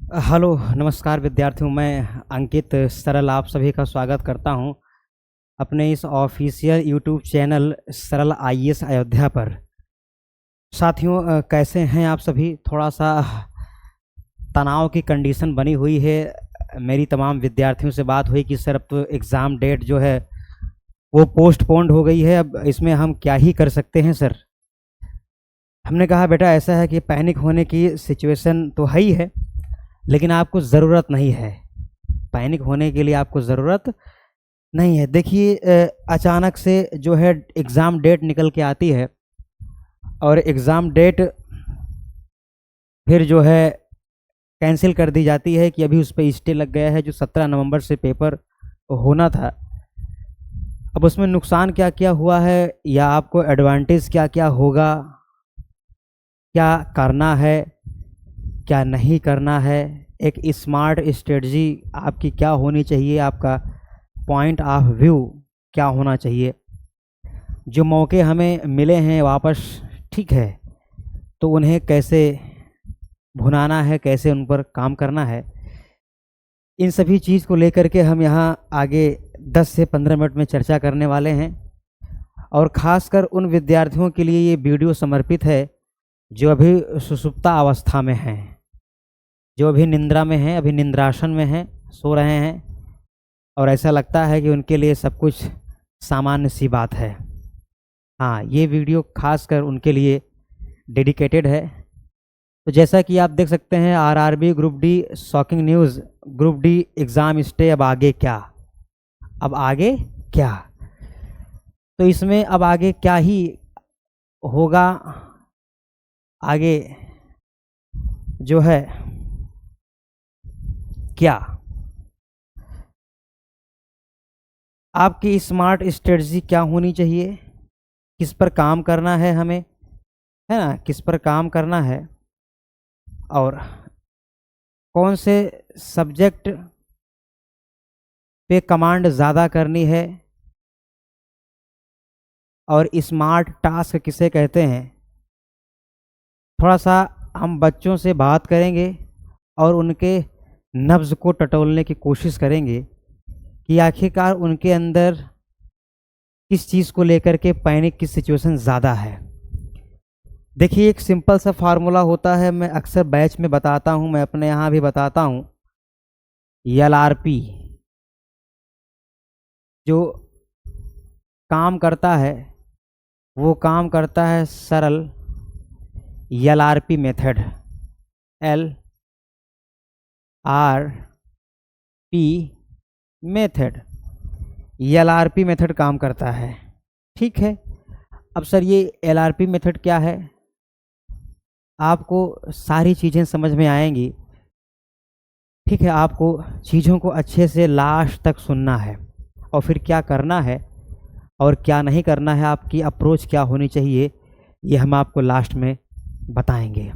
Hello नमस्कार विद्यार्थियों, मैं अंकित सरल आप सभी का स्वागत करता हूं अपने इस ऑफिशियल यूट्यूब चैनल सरल आईएएस अयोध्या पर। साथियों, कैसे हैं आप सभी? थोड़ा सा तनाव की कंडीशन बनी हुई है। मेरी तमाम विद्यार्थियों से बात हुई कि सर अब तो एग्ज़ाम डेट जो है वो पोस्टपोन्ड हो गई है, अब इसमें हम क्या ही कर सकते हैं सर। हमने कहा बेटा ऐसा है कि पैनिक होने की सिचुएशन तो है ही है, लेकिन आपको ज़रूरत नहीं है। पैनिक होने के लिए आपको ज़रूरत नहीं है। देखिए, अचानक से जो है एग्ज़ाम डेट निकल के आती है और एग्ज़ाम डेट फिर जो है कैंसिल कर दी जाती है कि अभी उस पर स्टे लग गया है, जो 17 नवंबर से पेपर होना था। अब उसमें नुकसान क्या क्या हुआ है या आपको एडवांटेज क्या क्या होगा, क्या करना है क्या नहीं करना है, एक स्मार्ट स्ट्रेटजी आपकी क्या होनी चाहिए, आपका पॉइंट ऑफ व्यू क्या होना चाहिए। जो मौके हमें मिले हैं वापस, ठीक है, तो उन्हें कैसे भुनाना है, कैसे उन पर काम करना है, इन सभी चीज़ को लेकर के हम यहाँ आगे 10 से 15 मिनट में चर्चा करने वाले हैं। और ख़ासकर उन विद्यार्थियों के लिए ये वीडियो समर्पित है जो अभी सुषुप्ता अवस्था में हैं, जो अभी निंद्रा में हैं, अभी निंद्रासन में हैं, सो रहे हैं और ऐसा लगता है कि उनके लिए सब कुछ सामान्य सी बात है। हाँ, ये वीडियो खासकर उनके लिए डेडिकेटेड है। तो जैसा कि आप देख सकते हैं, RRB group D shocking news, group D exam stay, अब आगे क्या, अब आगे क्या। तो इसमें अब आगे क्या ही होगा, आगे जो है क्या, आपकी स्मार्ट स्ट्रेटजी क्या होनी चाहिए, किस पर काम करना है हमें, है ना, किस पर काम करना है और कौन से सब्जेक्ट पे कमांड ज़्यादा करनी है और स्मार्ट टास्क किसे कहते हैं। थोड़ा सा हम बच्चों से बात करेंगे और उनके नब्ज़ को टटोलने की कोशिश करेंगे कि आखिरकार उनके अंदर किस चीज़ को लेकर के पैनिक की सिचुएशन ज़्यादा है। देखिए, एक सिंपल सा फार्मूला होता है, मैं अक्सर बैच में बताता हूँ, मैं अपने यहाँ भी बताता हूँ। एलआरपी जो काम करता है वो काम करता है सरल LRP method, LRP method, LRP method काम करता है। ठीक है, अब सर ये एलआरपी मेथड क्या है, आपको सारी चीज़ें समझ में आएंगी। ठीक है, आपको चीज़ों को अच्छे से लास्ट तक सुनना है और फिर क्या करना है और क्या नहीं करना है, आपकी अप्रोच क्या होनी चाहिए, ये हम आपको लास्ट में बताएंगे।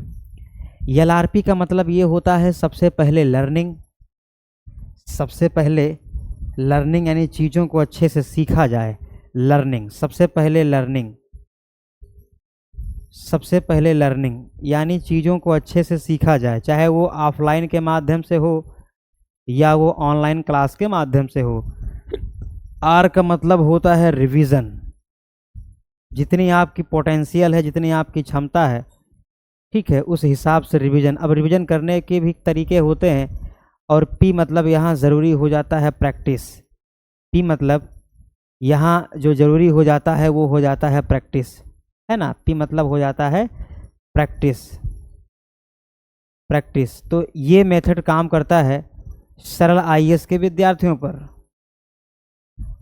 एलआरपी का मतलब ये होता है सबसे पहले लर्निंग, सबसे पहले लर्निंग यानी चीज़ों को अच्छे से सीखा जाए। लर्निंग, सबसे पहले लर्निंग, सबसे पहले लर्निंग यानी चीज़ों को अच्छे से सीखा जाए, चाहे वो ऑफलाइन के माध्यम से हो या वो ऑनलाइन क्लास के माध्यम से हो। आर का मतलब होता है रिवीजन, जितनी आपकी पोटेंशियल है, जितनी आपकी क्षमता है, ठीक है, उस हिसाब से रिवीजन। अब रिवीजन करने के भी तरीके होते हैं। और पी मतलब यहाँ ज़रूरी हो जाता है प्रैक्टिस, पी मतलब यहाँ जो ज़रूरी हो जाता है वो हो जाता है प्रैक्टिस, है ना, पी मतलब हो जाता है प्रैक्टिस, प्रैक्टिस। तो ये मेथड काम करता है सरल आईएएस के विद्यार्थियों पर।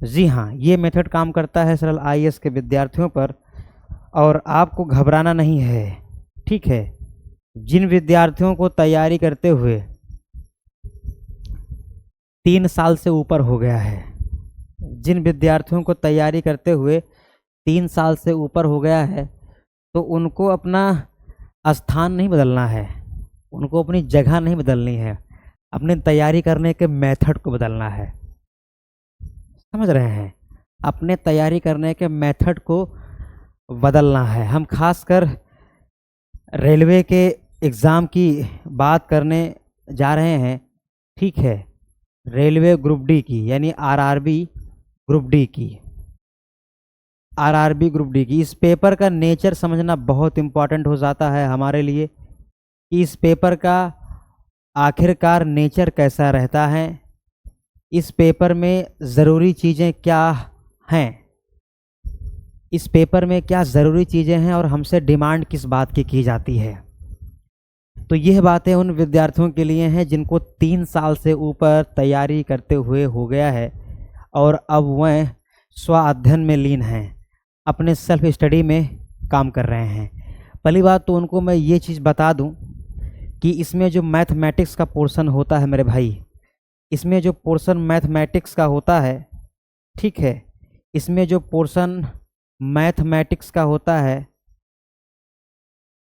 जी हाँ, ये मेथड काम करता है सरल आईएएस के विद्यार्थियों पर और आपको घबराना नहीं है। ठीक है, जिन विद्यार्थियों को तैयारी करते हुए 3 साल से ऊपर हो गया है, जिन विद्यार्थियों को तैयारी करते हुए 3 साल से ऊपर हो गया है, तो उनको अपना स्थान नहीं बदलना है, उनको अपनी जगह नहीं बदलनी है, अपने तैयारी करने के मेथड को बदलना है। समझ रहे हैं, अपने तैयारी करने के मेथड को बदलना है। हम खासकर रेलवे के एग्ज़ाम की बात करने जा रहे हैं, ठीक है, रेलवे ग्रुप डी की, यानी आरआरबी ग्रुप डी की, आरआरबी ग्रुप डी की। इस पेपर का नेचर समझना बहुत इम्पॉर्टेंट हो जाता है हमारे लिए। इस पेपर का आखिरकार नेचर कैसा रहता है, इस पेपर में ज़रूरी चीज़ें क्या हैं, इस पेपर में क्या ज़रूरी चीज़ें हैं और हमसे डिमांड किस बात की जाती है। तो यह बातें उन विद्यार्थियों के लिए हैं जिनको 3 साल से ऊपर तैयारी करते हुए हो गया है और अब वह स्व अध्ययन में लीन हैं, अपने सेल्फ स्टडी में काम कर रहे हैं। पहली बात तो उनको मैं ये चीज़ बता दूं कि इसमें जो मैथमेटिक्स का पोर्शन होता है मेरे भाई, इसमें जो पोर्शन मैथमेटिक्स का होता है, ठीक है, इसमें जो पोर्शन मैथमेटिक्स का होता है,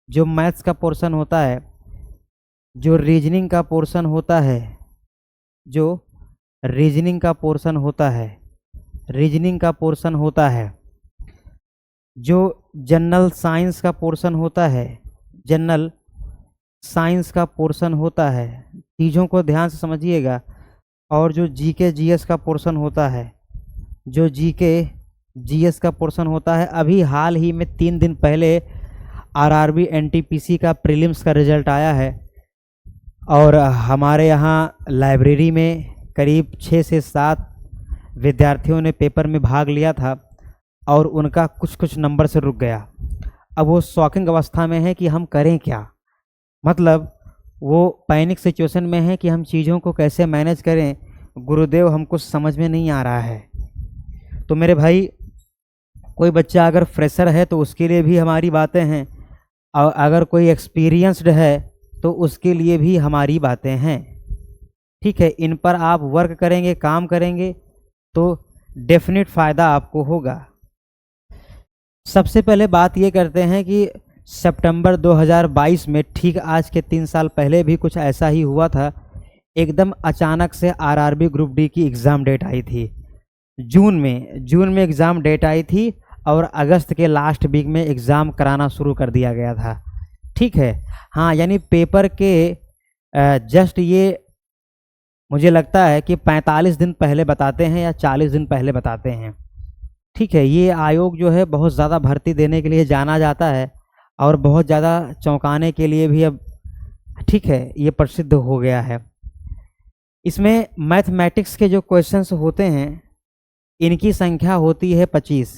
जो मैथ्स का पोर्शन होता है, जो रीजनिंग का पोर्शन होता है, जो रीजनिंग का पोर्शन होता है, रीजनिंग का पोर्शन होता है, जो जनरल साइंस का पोर्शन होता है, जनरल साइंस का पोर्शन होता है, चीज़ों को ध्यान से समझिएगा, और जो जीके जीएस का पोर्शन होता है, जो जीके जीएस का पोर्शन होता है। अभी हाल ही में 3 दिन पहले आरआरबी एनटीपीसी का प्रीलिम्स का रिजल्ट आया है और हमारे यहाँ लाइब्रेरी में करीब 6 से 7 विद्यार्थियों ने पेपर में भाग लिया था और उनका कुछ नंबर से रुक गया। अब वो शॉकिंग अवस्था में है कि हम करें क्या, मतलब वो पैनिक सिचुएशन में है कि हम चीज़ों को कैसे मैनेज करें, गुरुदेव हमको समझ में नहीं आ रहा है। तो मेरे भाई, कोई बच्चा अगर फ्रेशर है तो उसके लिए भी हमारी बातें हैं, और अगर कोई एक्सपीरियंस्ड है तो उसके लिए भी हमारी बातें हैं, ठीक है। इन पर आप वर्क करेंगे, काम करेंगे तो डेफिनेट फ़ायदा आपको होगा। सबसे पहले बात ये करते हैं कि सितंबर 2022 में, ठीक आज के 3 साल पहले भी कुछ ऐसा ही हुआ था। एकदम अचानक से आरआरबी ग्रुप डी की एग्ज़ाम डेट आई थी। जून में एग्ज़ाम डेट आई थी और अगस्त के लास्ट वीक में एग्ज़ाम कराना शुरू कर दिया गया था, ठीक है। हाँ, यानी पेपर के जस्ट ये मुझे लगता है कि 45 दिन पहले बताते हैं या 40 दिन पहले बताते हैं, ठीक है। ये आयोग जो है बहुत ज़्यादा भर्ती देने के लिए जाना जाता है और बहुत ज़्यादा चौंकाने के लिए भी अब, ठीक है, ये प्रसिद्ध हो गया है। इसमें मैथमेटिक्स के जो क्वेश्चंस होते हैं इनकी संख्या होती है 25,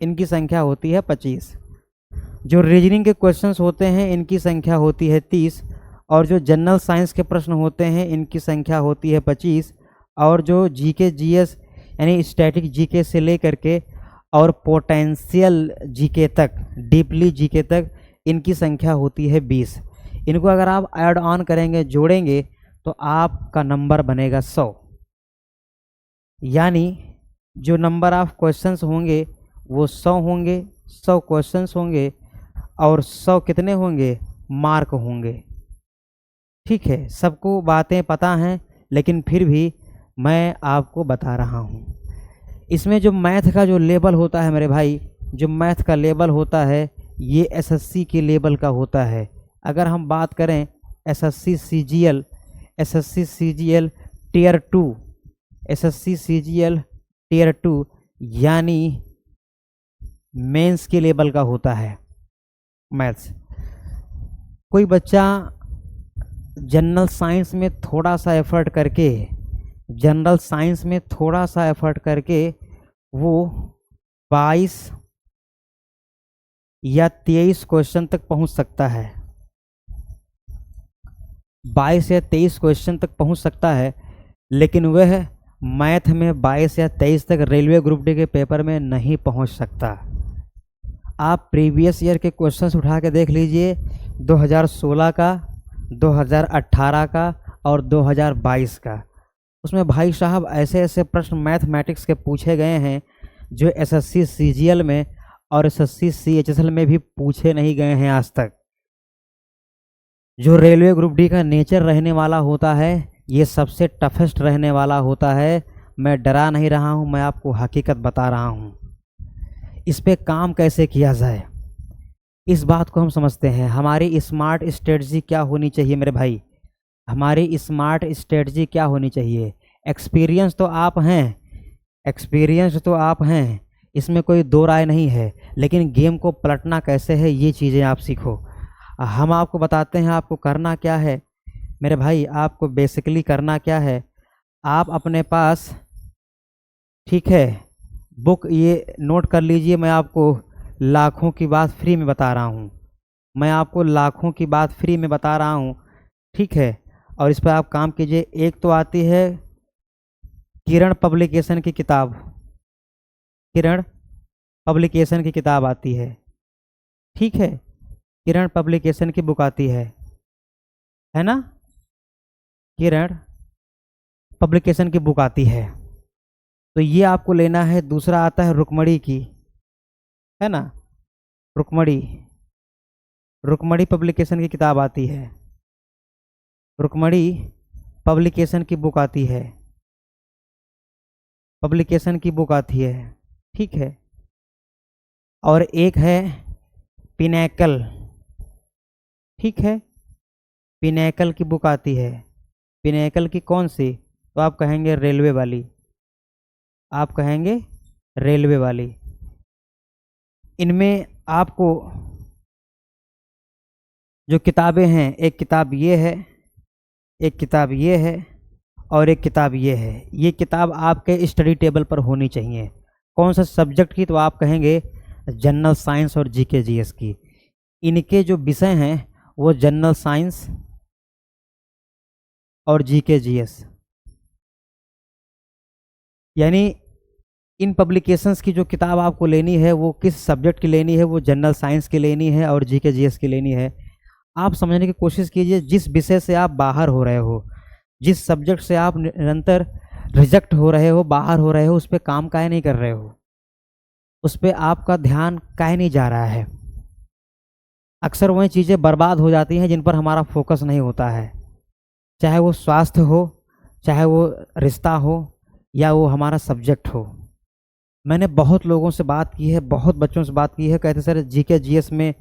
इनकी संख्या होती है 25। जो रीजनिंग के क्वेश्चंस होते हैं इनकी संख्या होती है 30, और जो जनरल साइंस के प्रश्न होते हैं इनकी संख्या होती है 25, और जो जीके जीएस यानी स्टैटिक जीके से लेकर के और पोटेंशियल जीके तक, डीपली जीके तक, इनकी संख्या होती है 20। इनको अगर आप ऐड ऑन करेंगे, जोड़ेंगे, तो आपका नंबर बनेगा 100। यानी जो नंबर ऑफ क्वेश्चंस होंगे वो 100 होंगे, 100 क्वेश्चंस होंगे और 100 कितने होंगे, मार्क होंगे, ठीक है। सबको बातें पता हैं लेकिन फिर भी मैं आपको बता रहा हूँ। इसमें जो मैथ का जो लेवल होता है मेरे भाई, जो मैथ का लेवल होता है ये एसएससी के लेवल का होता है। अगर हम बात करें SSC CGL, SSC CGL tier 2, SSC CGL tier 2 यानी मेंस के लेवल का होता है मैथ्स। कोई बच्चा जनरल साइंस में थोड़ा सा एफर्ट करके, जनरल साइंस में थोड़ा सा एफर्ट करके वो 22 या 23 क्वेश्चन तक पहुंच सकता है, 22 या 23 क्वेश्चन तक पहुंच सकता है, लेकिन वह मैथ में 22 या 23 तक रेलवे ग्रुप डी के पेपर में नहीं पहुंच सकता। आप प्रीवियस ईयर के क्वेश्चंस उठा के देख लीजिए, 2016 का, 2018 का और 2022 का। उसमें भाई साहब ऐसे ऐसे प्रश्न मैथमेटिक्स के पूछे गए हैं जो एसएससी सीजीएल में और एसएससी सीएचएसएल में भी पूछे नहीं गए हैं आज तक। जो रेलवे ग्रुप डी का नेचर रहने वाला होता है ये सबसे टफेस्ट रहने वाला होता है। मैं डरा नहीं रहा हूँ, मैं आपको हकीकत बता रहा हूँ। इस पे काम कैसे किया जाए इस बात को हम समझते हैं। हमारी स्मार्ट स्ट्रेटजी क्या होनी चाहिए मेरे भाई, हमारी स्मार्ट स्ट्रेटजी क्या होनी चाहिए। एक्सपीरियंस तो आप हैं, एक्सपीरियंस तो आप हैं, इसमें कोई दो राय नहीं है, लेकिन गेम को पलटना कैसे है ये चीज़ें आप सीखो। हम आपको बताते हैं आपको करना क्या है मेरे भाई। आपको बेसिकली करना क्या है, आप अपने पास, ठीक है, बुक ये नोट कर लीजिए। मैं आपको लाखों की बात फ्री में बता रहा हूँ, मैं आपको लाखों की बात फ्री में बता रहा हूँ, ठीक है। और इस पर आप काम कीजिए। एक तो आती है किरण पब्लिकेशन की किताब, किरण पब्लिकेशन की किताब आती है, ठीक है। किरण पब्लिकेशन की बुक आती है ना, किरण पब्लिकेशन की बुक आती है, तो ये आपको लेना है। दूसरा आता है रुक्मणी की, है ना, रुक्मणी, रुक्मणी पब्लिकेशन की किताब आती है, रुक्मणी पब्लिकेशन की बुक आती है, पब्लिकेशन की बुक आती है, ठीक है। और एक है पिनैकल, ठीक है, पिनैकल की बुक आती है। पिनैकल की कौन सी, तो आप कहेंगे रेलवे वाली, आप कहेंगे रेलवे वाली। इनमें आपको जो किताबें हैं, एक किताब ये है, एक किताब ये है, और एक किताब ये है। ये किताब आपके स्टडी टेबल पर होनी चाहिए। कौन सा सब्जेक्ट की, तो आप कहेंगे जनरल साइंस और जीके जीएस की। इनके जो विषय हैं वो जनरल साइंस और जीके जीएस, यानी इन पब्लिकेशंस की जो किताब आपको लेनी है वो किस सब्जेक्ट की लेनी है, वो जनरल साइंस की लेनी है और जीके जीएस की लेनी है। आप समझने की कोशिश कीजिए, जिस विषय से आप बाहर हो रहे हो, जिस सब्जेक्ट से आप निरंतर रिजेक्ट हो रहे हो, बाहर हो रहे हो, उस पर काम काहे नहीं कर रहे हो, उस पर आपका ध्यान काहे नहीं जा रहा है। अक्सर वही चीज़ें बर्बाद हो जाती हैं जिन पर हमारा फोकस नहीं होता है, चाहे वो स्वास्थ्य हो, चाहे वो रिश्ता हो, या वो हमारा सब्जेक्ट हो। मैंने बहुत लोगों से बात की है, बहुत बच्चों से बात की है, कहते सर जीके जीएस में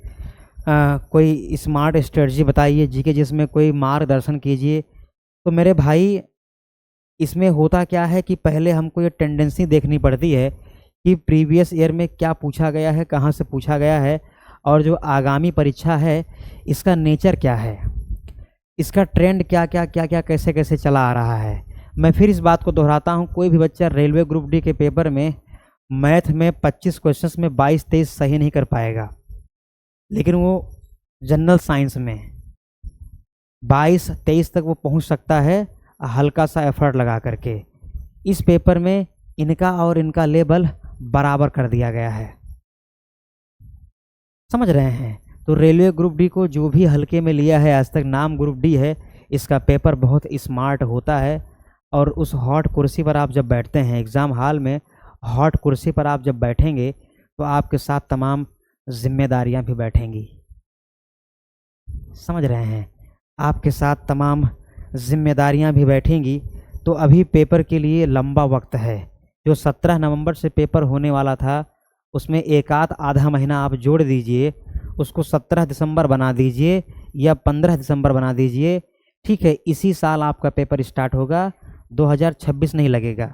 कोई स्मार्ट स्ट्रेटजी बताइए, जीके जीएस में कोई मार्गदर्शन कीजिए। तो मेरे भाई, इसमें होता क्या है कि पहले हमको ये टेंडेंसी देखनी पड़ती है कि प्रीवियस ईयर में क्या पूछा गया है, कहाँ से पूछा गया है, और जो आगामी परीक्षा है इसका नेचर क्या है, इसका ट्रेंड क्या क्या क्या क्या कैसे कैसे चला आ रहा है। मैं फिर इस बात को दोहराता हूँ, कोई भी बच्चा रेलवे ग्रुप डी के पेपर में मैथ में 25 क्वेश्चंस में 22-23 सही नहीं कर पाएगा, लेकिन वो जनरल साइंस में 22-23 तक वो पहुँच सकता है हल्का सा एफर्ट लगा करके। इस पेपर में इनका और इनका लेवल बराबर कर दिया गया है, समझ रहे हैं। तो रेलवे ग्रुप डी को जो भी हल्के में लिया है, आज तक नाम ग्रुप डी है, इसका पेपर बहुत स्मार्ट होता है। और उस हॉट कुर्सी पर आप जब बैठते हैं एग्ज़ाम हॉल में, हॉट कुर्सी पर आप जब बैठेंगे तो आपके साथ तमाम जिम्मेदारियां भी बैठेंगी, समझ रहे हैं, आपके साथ तमाम जिम्मेदारियां भी बैठेंगी। तो अभी पेपर के लिए लंबा वक्त है। जो 17 नवंबर से पेपर होने वाला था उसमें एक आधा महीना आप जोड़ दीजिए, उसको 17 दिसंबर बना दीजिए या 15 दिसंबर बना दीजिए, ठीक है। इसी साल आपका पेपर स्टार्ट होगा, 2026 नहीं लगेगा।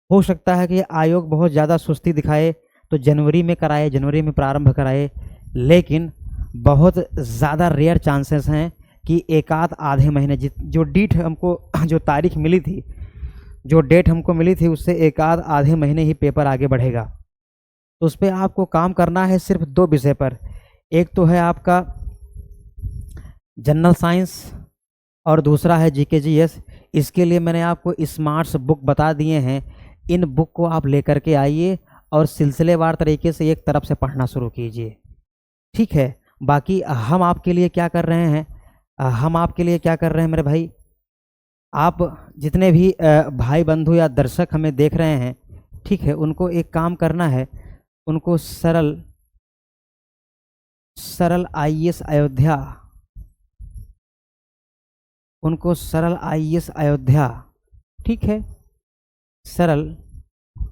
हो सकता है कि आयोग बहुत ज़्यादा सुस्ती दिखाए तो जनवरी में कराए, जनवरी में प्रारंभ कराए, लेकिन बहुत ज़्यादा रेयर चांसेस हैं कि एक आधे महीने, जो डेट हमको, जो तारीख मिली थी, जो डेट हमको मिली थी, उससे एक आधे महीने ही पेपर आगे बढ़ेगा। तो उस पर आपको काम करना है सिर्फ 2 विषय पर। एक तो है आपका जनरल साइंस और दूसरा है जीके जीएस। इसके लिए मैंने आपको स्मार्ट्स बुक बता दिए हैं, इन बुक को आप लेकर के आइए और सिलसिलेवार तरीके से एक तरफ से पढ़ना शुरू कीजिए, ठीक है। बाकी हम आपके लिए क्या कर रहे हैं, हम आपके लिए क्या कर रहे हैं मेरे भाई, आप जितने भी भाई बंधु या दर्शक हमें देख रहे हैं, ठीक है, उनको एक काम करना है, उनको सरल सरल आईएएस अयोध्या, उनको सरल आईएएस अयोध्या, ठीक है, सरल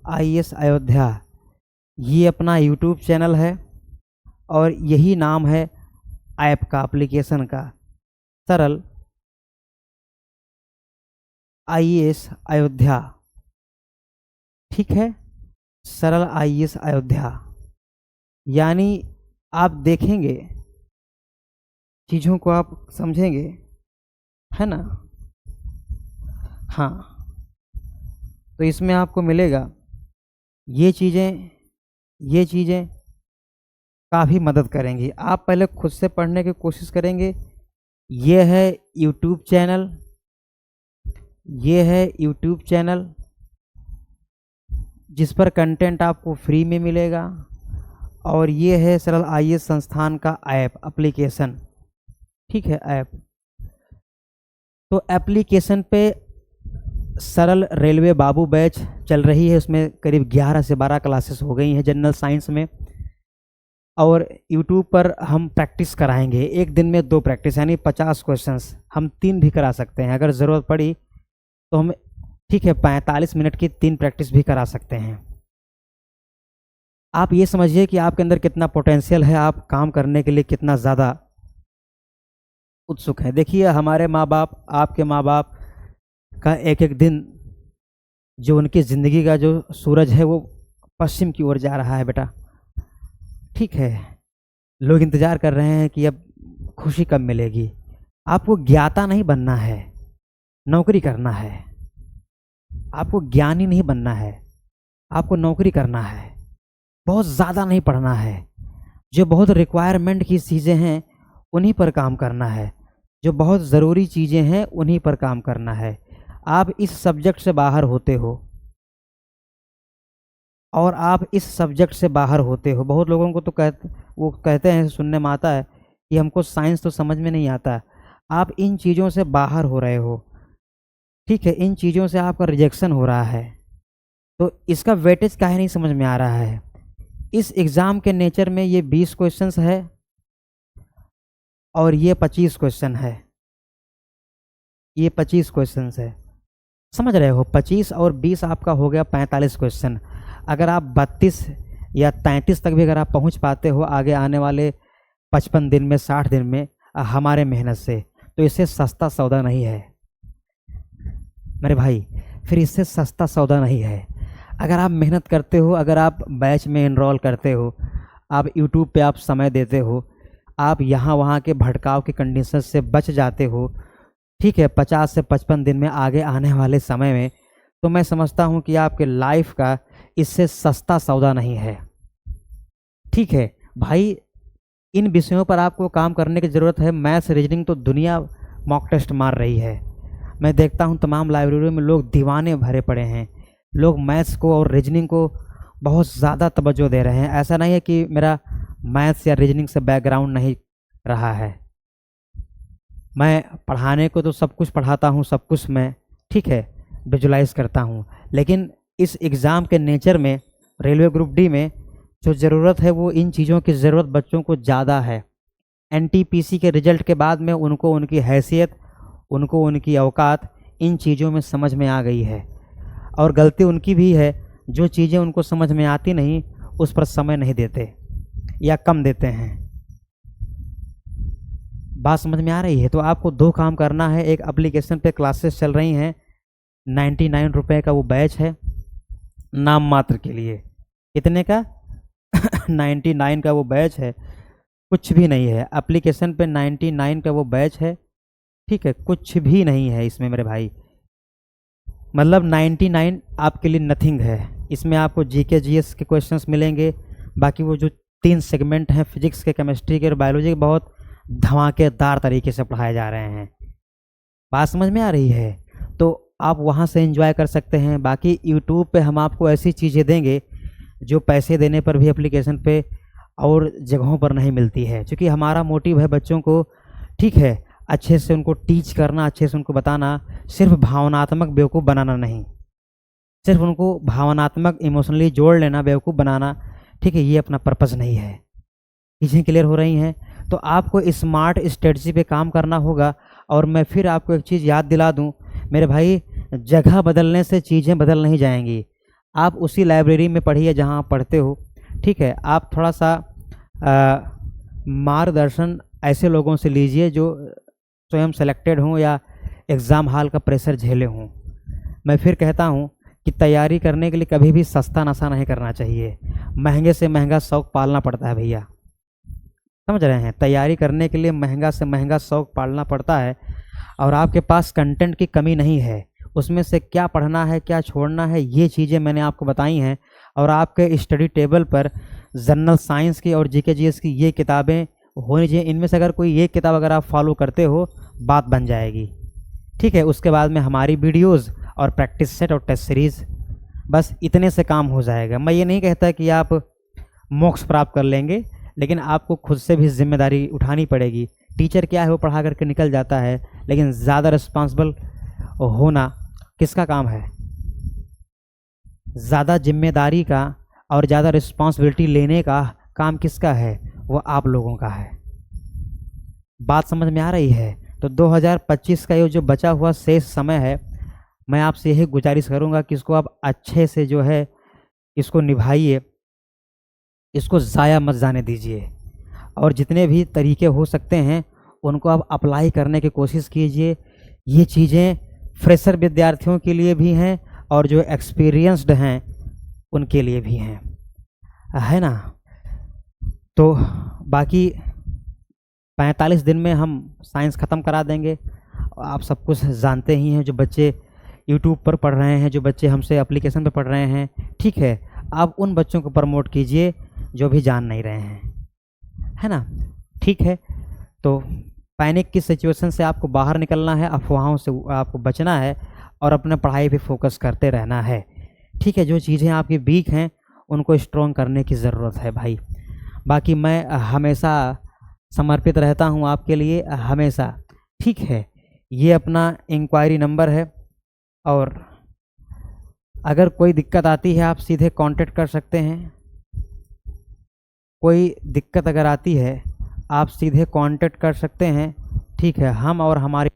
आईएएस अयोध्या, ये अपना यूट्यूब चैनल है और यही नाम है ऐप का, एप्लीकेशन का, सरल आईएएस अयोध्या, ठीक है, सरल आईएएस अयोध्या। यानी आप देखेंगे, चीज़ों को आप समझेंगे, है ना। हाँ, तो इसमें आपको मिलेगा ये चीज़ें काफ़ी मदद करेंगी। आप पहले खुद से पढ़ने की कोशिश करेंगे। ये है यूट्यूब चैनल, जिस पर कंटेंट आपको फ्री में मिलेगा। और ये है सरल आईएएस संस्थान का ऐप, एप्लीकेशन, ठीक है, ऐप। तो एप्लीकेशन पे सरल रेलवे बाबू बैच चल रही है, उसमें करीब 11 से 12 क्लासेस हो गई हैं जनरल साइंस में। और यूट्यूब पर हम प्रैक्टिस कराएंगे, एक दिन में 2 प्रैक्टिस, यानी 50 क्वेश्चंस, हम 3 भी करा सकते हैं अगर ज़रूरत पड़ी तो हम, ठीक है, 45 मिनट की 3 प्रैक्टिस भी करा सकते हैं। आप ये समझिए कि आपके अंदर कितना पोटेंशियल है, आप काम करने के लिए कितना ज़्यादा उत्सुक हैं। देखिए, हमारे माँ बाप, आपके माँ बाप का एक एक दिन, जो उनकी ज़िंदगी का जो सूरज है वो पश्चिम की ओर जा रहा है बेटा, ठीक है। लोग इंतज़ार कर रहे हैं कि अब खुशी कब मिलेगी। आपको ज्ञाता नहीं बनना है, नौकरी करना है। आपको ज्ञानी नहीं बनना है, आपको नौकरी करना है। बहुत ज़्यादा नहीं पढ़ना है, जो बहुत रिक्वायरमेंट की चीज़ें हैं उन्हीं पर काम करना है, जो बहुत ज़रूरी चीज़ें हैं उन्हीं पर काम करना है। आप इस सब्जेक्ट से बाहर होते हो, और आप इस सब्जेक्ट से बाहर होते हो। बहुत लोगों को तो वो कहते हैं, सुनने में आता है कि हमको साइंस तो समझ में नहीं आता। आप इन चीज़ों से बाहर हो रहे हो, ठीक है, इन चीज़ों से आपका रिजेक्शन हो रहा है। तो इसका वेटेज काहे नहीं समझ में आ रहा है। इस एग्ज़ाम के नेचर में ये 20 क्वेश्चंस है और ये 25 क्वेश्चन है, ये 25 क्वेश्चंस है, समझ रहे हो। 25 और 20 आपका हो गया 45 क्वेश्चन। अगर आप 32 या 33 तक भी अगर आप पहुंच पाते हो आगे आने वाले 55 दिन में, 60 दिन में, हमारे मेहनत से, तो इससे सस्ता सौदा नहीं है मेरे भाई, फिर इससे सस्ता सौदा नहीं है। अगर आप मेहनत करते हो, अगर आप बैच में एनरोल करते हो, आप यूट्यूब पे आप समय देते हो, आप यहाँ वहाँ के भटकाव के कंडीशन से बच जाते हो, ठीक है, 50 से 55 दिन में आगे आने वाले समय में, तो मैं समझता हूँ कि आपके लाइफ का इससे सस्ता सौदा नहीं है, ठीक है भाई। इन विषयों पर आपको काम करने की ज़रूरत है। मैथ्स, रीजनिंग तो दुनिया मॉक टेस्ट मार रही है। मैं देखता हूँ तमाम लाइब्रेरियों में लोग दीवाने भरे पड़े हैं, लोग मैथ्स को और रीजनिंग को बहुत ज़्यादा तवज्जो दे रहे हैं। ऐसा नहीं है कि मेरा मैथ्स या रीजनिंग से बैकग्राउंड नहीं रहा है, मैं पढ़ाने को तो सब कुछ पढ़ाता हूँ, सब कुछ मैं, ठीक है, विजुलाइज करता हूँ। लेकिन इस एग्ज़ाम के नेचर में, रेलवे ग्रुप डी में जो ज़रूरत है वो इन चीज़ों की ज़रूरत बच्चों को ज़्यादा है। एनटीपीसी के रिजल्ट के बाद में उनको उनकी हैसियत, उनको उनकी औकात इन चीज़ों में समझ में आ गई है। और गलती उनकी भी है, जो चीज़ें उनको समझ में आती नहीं उस पर समय नहीं देते या कम देते हैं। बात समझ में आ रही है। तो आपको 2 काम करना है। एक, एप्लीकेशन पे क्लासेस चल रही हैं, 99 रुपये का वो बैच है, नाम मात्र के लिए। कितने का? 99 का वो बैच है, कुछ भी नहीं है। एप्लीकेशन पे 99 का वो बैच है, ठीक है, कुछ भी नहीं है इसमें मेरे भाई। मतलब 99 आपके लिए नथिंग है। इसमें आपको जीके जीएस के क्वेश्चंस मिलेंगे, बाकी वो जो 3 सेगमेंट हैं, फिजिक्स के, केमिस्ट्री के और बायोलॉजी के, बहुत धमाकेदार तरीके से पढ़ाए जा रहे हैं। बात समझ में आ रही है? तो आप वहाँ से एंजॉय कर सकते हैं। बाकी यूट्यूब पे हम आपको ऐसी चीज़ें देंगे जो पैसे देने पर भी एप्लीकेशन पे और जगहों पर नहीं मिलती है, क्योंकि हमारा मोटिव है बच्चों को, ठीक है, अच्छे से उनको टीच करना, अच्छे से उनको बताना, सिर्फ भावनात्मक बेवकूफ़ बनाना नहीं, सिर्फ उनको भावनात्मक इमोशनली जोड़ लेना, बेवकूफ़ बनाना, ठीक है, ये अपना पर्पज़ नहीं है। चीज़ें क्लियर हो रही हैं? तो आपको स्मार्ट स्ट्रेटजी पे काम करना होगा। और मैं फिर आपको एक चीज़ याद दिला दूं मेरे भाई, जगह बदलने से चीज़ें बदल नहीं जाएंगी। आप उसी लाइब्रेरी में पढ़िए जहां आप पढ़ते हो, ठीक है। आप थोड़ा सा मार्गदर्शन ऐसे लोगों से लीजिए जो स्वयं सेलेक्टेड हों या एग्ज़ाम हॉल का प्रेशर झेले हों। मैं फिर कहता हूँ कि तैयारी करने के लिए कभी भी सस्ता नशा नहीं करना चाहिए। महंगे से महंगा शौक़ पालना पड़ता है भैया, समझ रहे हैं? तैयारी करने के लिए महंगा से महंगा शौक़ पालना पड़ता है। और आपके पास कंटेंट की कमी नहीं है, उसमें से क्या पढ़ना है क्या छोड़ना है ये चीज़ें मैंने आपको बताई हैं। और आपके स्टडी टेबल पर जनरल साइंस की और जीके जीएस की ये किताबें होनी चाहिए। इनमें से अगर कोई एक किताब अगर आप फॉलो करते हो, बात बन जाएगी, ठीक है? उसके बाद में हमारी वीडियोज़ और प्रैक्टिस सेट और टेस्ट सीरीज़, बस इतने से काम हो जाएगा। मैं ये नहीं कहता कि आप मोक्ष प्राप्त कर लेंगे, लेकिन आपको खुद से भी जिम्मेदारी उठानी पड़ेगी। टीचर क्या है, वो पढ़ा करके निकल जाता है, लेकिन ज़्यादा रिस्पॉन्सिबल होना किसका काम है? ज़्यादा जिम्मेदारी का और ज़्यादा रिस्पॉन्सिबिलिटी लेने का काम किसका है? वो आप लोगों का है। बात समझ में आ रही है? तो 2025 का ये जो बचा हुआ शेष समय है, मैं आपसे यही गुजारिश करूंगा कि इसको आप अच्छे से जो है इसको निभाइए, इसको ज़ाया मत जाने दीजिए। और जितने भी तरीके हो सकते हैं उनको आप अप्लाई करने की कोशिश कीजिए। ये चीज़ें फ्रेशर विद्यार्थियों के लिए भी हैं और जो एक्सपीरियंस्ड हैं उनके लिए भी हैं, है ना? तो बाकी 45 दिन में हम साइंस ख़त्म करा देंगे। आप सब कुछ जानते ही हैं, जो बच्चे यूट्यूब पर पढ़ रहे हैं, जो बच्चे हमसे एप्लीकेशन पर पढ़ रहे हैं, ठीक है? आप उन बच्चों को प्रमोट कीजिए जो भी जान नहीं रहे हैं, है ना? ठीक है? तो पैनिक की सिचुएशन से आपको बाहर निकलना है, अफवाहों से आपको बचना है और अपने पढ़ाई पे फोकस करते रहना है, ठीक है? जो चीज़ें आपकी वीक हैं उनको स्ट्रॉन्ग करने की ज़रूरत है भाई। बाकी मैं हमेशा समर्पित रहता हूँ आपके लिए, हमेशा, ठीक है? ये अपना इंक्वायरी नंबर है और अगर कोई दिक्कत आती है आप सीधे कांटेक्ट कर सकते हैं। कोई दिक्कत अगर आती है आप सीधे कांटेक्ट कर सकते हैं, ठीक है? हम और हमारे